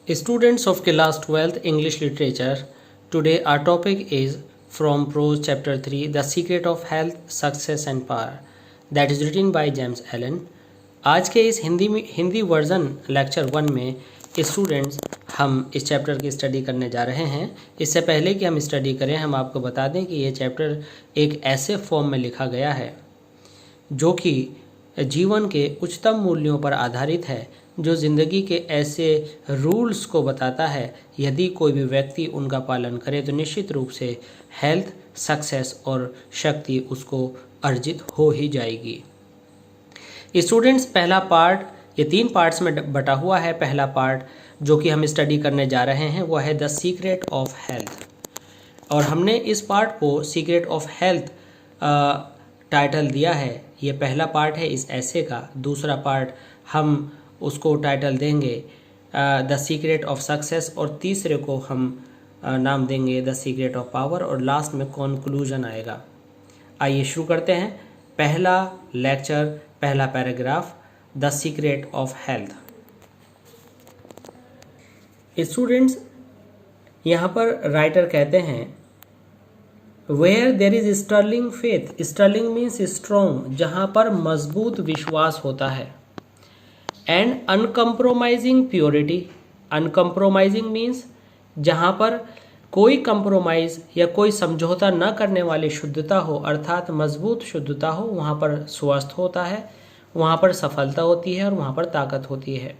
Students of class 12th English Literature, today our topic is from Prose chapter 3, The Secret of Health, Success and Power, that is written by James Allen. आज के इस Hindi version lecture 1 में students हम इस chapter की study करने जा रहे हैं। इससे पहले कि हम स्टडी करें, हम आपको बता दें कि ये चैप्टर एक ऐसे फॉर्म में लिखा गया है जो कि जीवन के उच्चतम मूल्यों पर आधारित है, जो ज़िंदगी के ऐसे रूल्स को बताता है यदि कोई भी व्यक्ति उनका पालन करे तो निश्चित रूप से हेल्थ, सक्सेस और शक्ति उसको अर्जित हो ही जाएगी। स्टूडेंट्स, पहला पार्ट ये 3 पार्ट्स में बटा हुआ है। पहला पार्ट जो कि हम स्टडी करने जा रहे हैं वो है द सीक्रेट ऑफ हेल्थ, और हमने इस पार्ट को सीक्रेट ऑफ हेल्थ टाइटल दिया है। ये पहला पार्ट है इस ऐसे का। दूसरा पार्ट हम उसको टाइटल देंगे द सीक्रेट ऑफ सक्सेस, और तीसरे को हम नाम देंगे द सीक्रेट ऑफ पावर, और लास्ट में कंक्लूजन आएगा। आइए शुरू करते हैं। पहला लेक्चर, पहला paragraph, the secret of health. Students, यहाँ पर राइटर कहते हैं where there is sterling faith, sterling means strong, जहाँ पर मजबूत विश्वास होता है, and uncompromising purity, uncompromising means जहाँ पर कोई कंप्रोमाइज या कोई समझौता न करने वाली शुद्धता हो, अर्थात मजबूत शुद्धता हो, वहाँ पर स्वस्थ होता है, वहाँ पर सफलता होती है और वहाँ पर ताकत होती है।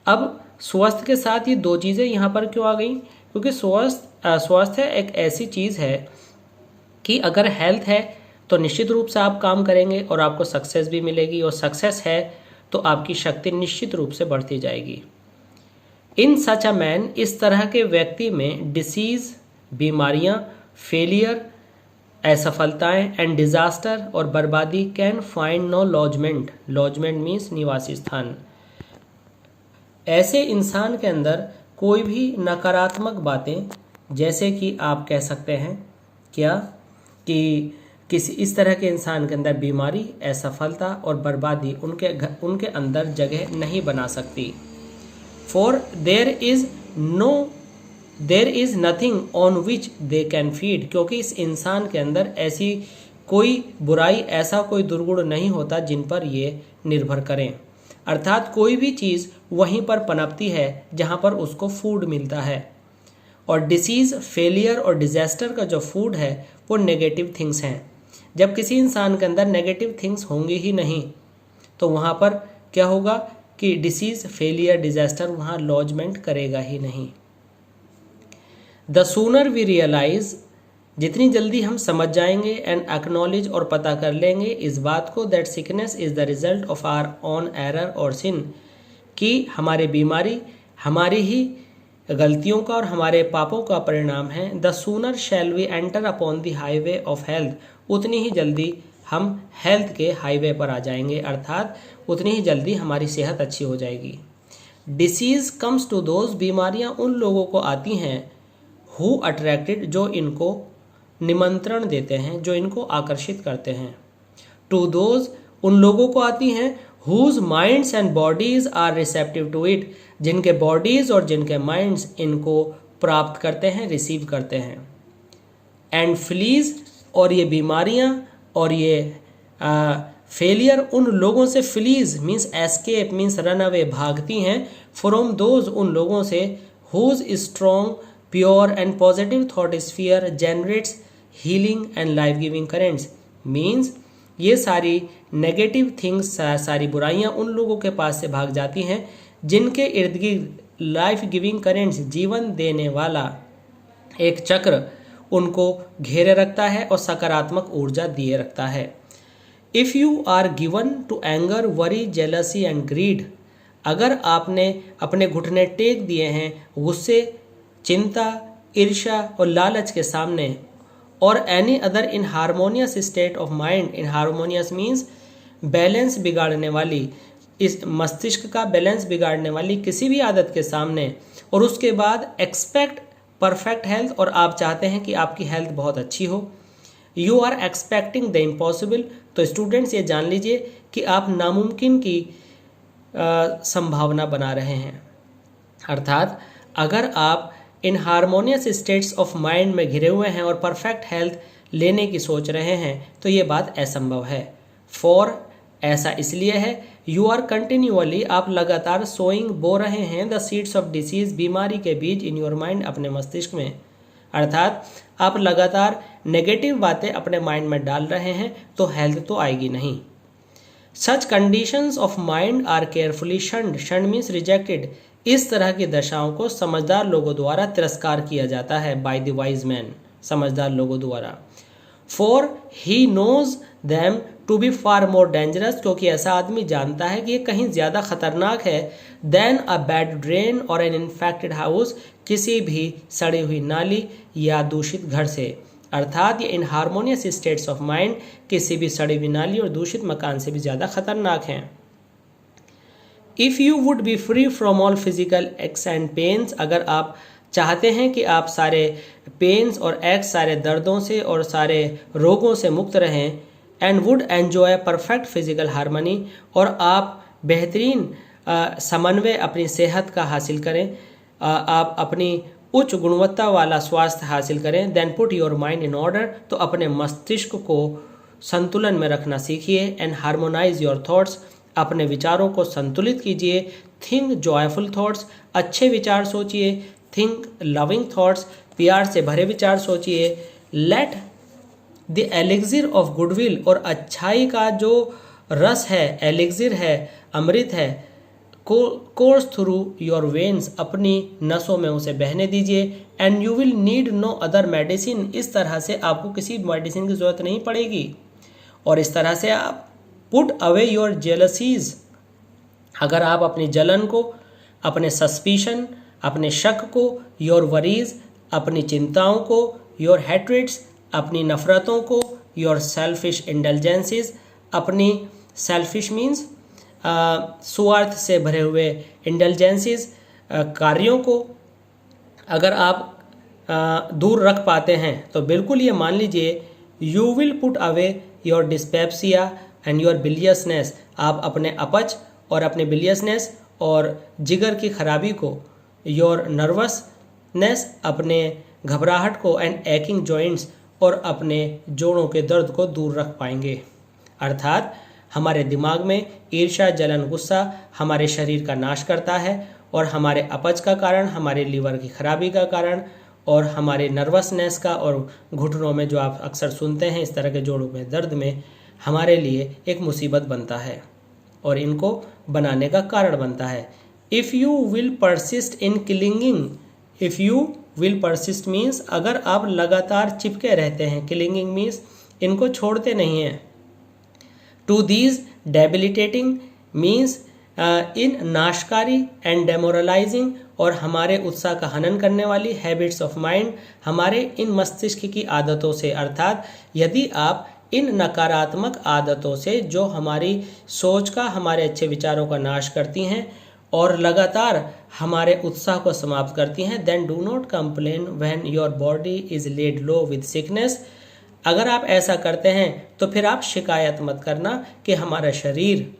अब स्वस्थ के साथ ये 2 चीज़ें यहाँ पर क्यों आ गई? क्योंकि स्वास्थ्य एक ऐसी चीज़ है कि अगर हेल्थ है तो निश्चित रूप से आप काम करेंगे और आपको सक्सेस भी मिलेगी, और सक्सेस है तो आपकी शक्ति निश्चित रूप से बढ़ती जाएगी। इन सच अ मैन, इस तरह के व्यक्ति में डिसीज़, बीमारियां, फेलियर, असफलताएं एंड डिजास्टर और बर्बादी can find no lodgement, lodgement means निवासी स्थान। ऐसे इंसान के अंदर कोई भी नकारात्मक बातें, जैसे कि आप कह सकते हैं क्या कि किसी इस तरह के इंसान के अंदर बीमारी, असफलता और बर्बादी उनके अंदर जगह नहीं बना सकती। For their is nothing on which they can feed, क्योंकि इस इंसान के अंदर ऐसी कोई बुराई, ऐसा कोई दुर्गुण नहीं होता जिन पर ये निर्भर करें। अर्थात कोई भी चीज़ वहीं पर पनपती है जहाँ पर उसको फूड मिलता है। और डिसीज़, फेलियर और डिजास्टर का जो फूड है वो नेगेटिव थिंग्स हैं। जब किसी इंसान के अंदर नेगेटिव थिंग्स होंगी ही नहीं तो वहाँ पर क्या होगा कि डिसीज़, फेलियर, डिजास्टर वहाँ लॉजमेंट करेगा ही नहीं। द सूनर वी रियलाइज, जितनी जल्दी हम समझ जाएंगे एंड एक्नॉलेज और पता कर लेंगे इस बात को, that sickness is the result of our own error और सिन, कि हमारी बीमारी हमारी ही गलतियों का और हमारे पापों का परिणाम है। The sooner shall we enter upon the highway of health, उतनी ही जल्दी हम हेल्थ के हाईवे पर आ जाएंगे, अर्थात उतनी ही जल्दी हमारी सेहत अच्छी हो जाएगी। डिसीज़ कम्स टू दोज, बीमारियां उन लोगों को आती हैं हु अट्रैक्टेड, जो इनको निमंत्रण देते हैं, जो इनको आकर्षित करते हैं। टू दोज, उन लोगों को आती हैं whose minds and bodies are receptive to it, जिनके बॉडीज और जिनके माइंड्स इनको प्राप्त करते हैं, रिसीव करते हैं। एंड फ्लीज, और ये बीमारियां और ये फेलियर उन लोगों से, flees means escape means run away, भागती हैं, फ्रॉम दोज उन लोगों से, whose strong, pure and positive thought sphere generates healing and life giving currents, means ये सारी नेगेटिव थिंग्स, सारी बुराइयां उन लोगों के पास से भाग जाती हैं जिनके इर्द गिर्द लाइफ गिविंग करेंट्स, जीवन देने वाला एक चक्र उनको घेरे रखता है और सकारात्मक ऊर्जा दिए रखता है। If you are given to anger, worry, jealousy and greed, अगर आपने अपने घुटने टेक दिए हैं गुस्से, चिंता, ईर्ष्या और लालच के सामने, और any other in harmonious state of mind, in harmonious means balance बिगाड़ने वाली, इस मस्तिष्क का बैलेंस बिगाड़ने वाली किसी भी आदत के सामने, और उसके बाद एक्सपेक्ट परफेक्ट हेल्थ, और आप चाहते हैं कि आपकी हेल्थ बहुत अच्छी हो, you are expecting the impossible, तो स्टूडेंट्स ये जान लीजिए कि आप नामुमकिन की संभावना बना रहे हैं। अर्थात अगर आप इन हार्मोनियस स्टेट्स ऑफ माइंड में घिरे हुए हैं और परफेक्ट हेल्थ लेने की सोच रहे हैं तो ये बात असंभव है। फॉर ऐसा इसलिए है यू आर कंटिन्यूअली आप लगातार सोइंग बो रहे हैं द सीड्स ऑफ डिसीज बीमारी के बीज इन योर माइंड अपने मस्तिष्क में। अर्थात आप लगातार नेगेटिव बातें अपने माइंड में डाल रहे हैं तो हेल्थ तो आएगी नहीं। Such conditions of mind are carefully shunned, shunned means rejected. इस तरह की दशाओं को समझदार लोगों द्वारा तिरस्कार किया जाता है, बाय द वाइज मैन, समझदार लोगों द्वारा। For he knows them to be far more dangerous, क्योंकि ऐसा आदमी जानता है कि ये कहीं ज़्यादा खतरनाक है देन अ बैड ड्रेन और एन इन्फेक्टेड हाउस, किसी भी सड़ी हुई नाली या दूषित घर से। अर्थात ये इनहार्मोनियस स्टेट्स ऑफ माइंड किसी भी सड़ी हुई नाली और दूषित मकान से भी ज़्यादा खतरनाक हैं। If you would be free from all physical x and pains, अगर आप चाहते हैं कि आप सारे पेन्स और एक्स, सारे दर्दों से और सारे रोगों से मुक्त रहें, and would enjoy perfect physical harmony, और आप बेहतरीन समन्वय अपनी सेहत का हासिल करें, आप अपनी उच्च गुणवत्ता वाला स्वास्थ्य हासिल करें, then put your mind in order, तो अपने मस्तिष्क को संतुलन में रखना सीखिए। एंड हार्मोनाइज योर थॉट्स, अपने विचारों को संतुलित कीजिए। थिंक जॉयफुल थॉट्स, अच्छे विचार सोचिए। थिंक लविंग थॉट्स, प्यार से भरे विचार सोचिए। Let the elixir of goodwill, और अच्छाई का जो रस है, एलिक्सिर है, अमृत है, कोर्स थ्रू योर वेन्स, अपनी नसों में उसे बहने दीजिए। And you will need no other medicine, इस तरह से आपको किसी मेडिसिन की ज़रूरत नहीं पड़ेगी। और इस तरह से आप पुट अवे योर जेलसीज, अगर आप अपनी जलन को, अपने सस्पिशन, अपने शक को, योर वरीज, अपनी चिंताओं को, योर हैट्रेट्स, अपनी नफ़रतों को, योर सेल्फिश इंडल्जेंसेस, अपनी सेल्फिश मीन्स स्वार्थ से भरे हुए इंडल्जेंसेस, कार्यों को अगर आप दूर रख पाते हैं तो बिल्कुल ये मान लीजिए you will put away your dyspepsia and your biliousness, आप अपने अपच और अपने बिलियसनेस और जिगर की खराबी को, योर नर्वसनेस, अपने घबराहट को, एंड एकिंग जॉइंट्स, और अपने जोड़ों के दर्द को दूर रख पाएंगे। अर्थात हमारे दिमाग में ईर्ष्या, जलन, गुस्सा हमारे शरीर का नाश करता है, और हमारे अपच का कारण, हमारे लीवर की खराबी का कारण, और हमारे नर्वसनेस का, और घुटनों में जो आप अक्सर सुनते हैं इस तरह के जोड़ों में दर्द में, हमारे लिए एक मुसीबत बनता है और इनको बनाने का कारण बनता है। If you will persist in clinging, if you will persist means अगर आप लगातार चिपके रहते हैं, क्लिंगिंग मीन्स इनको छोड़ते नहीं हैं, टू दीज डेबिलिटेटिंग मीन्स इन नाशकारी एंड डेमोरलाइजिंग, और हमारे उत्साह का हनन करने वाली हैबिट्स ऑफ माइंड, हमारे इन मस्तिष्क की आदतों से। अर्थात यदि आप इन नकारात्मक आदतों से जो हमारी सोच का, हमारे अच्छे विचारों का नाश करती हैं और लगातार हमारे उत्साह को समाप्त करती हैं, then do not complain when your body is laid low with sickness, अगर आप ऐसा करते हैं तो फिर आप शिकायत मत करना कि हमारा शरीर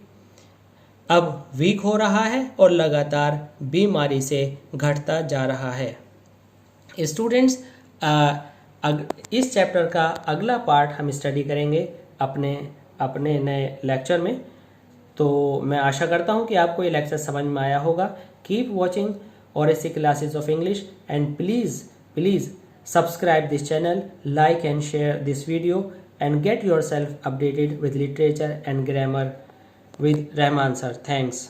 अब वीक हो रहा है और लगातार बीमारी से घटता जा रहा है। स्टूडेंट्स, इस चैप्टर का अगला पार्ट हम स्टडी करेंगे अपने नए लेक्चर में। तो मैं आशा करता हूं कि आपको ये लेक्चर समझ में आया होगा। Keep watching OSC classes of English and please subscribe this channel, like and share this video, and get yourself updated with literature and grammar with Rahman sir. Thanks.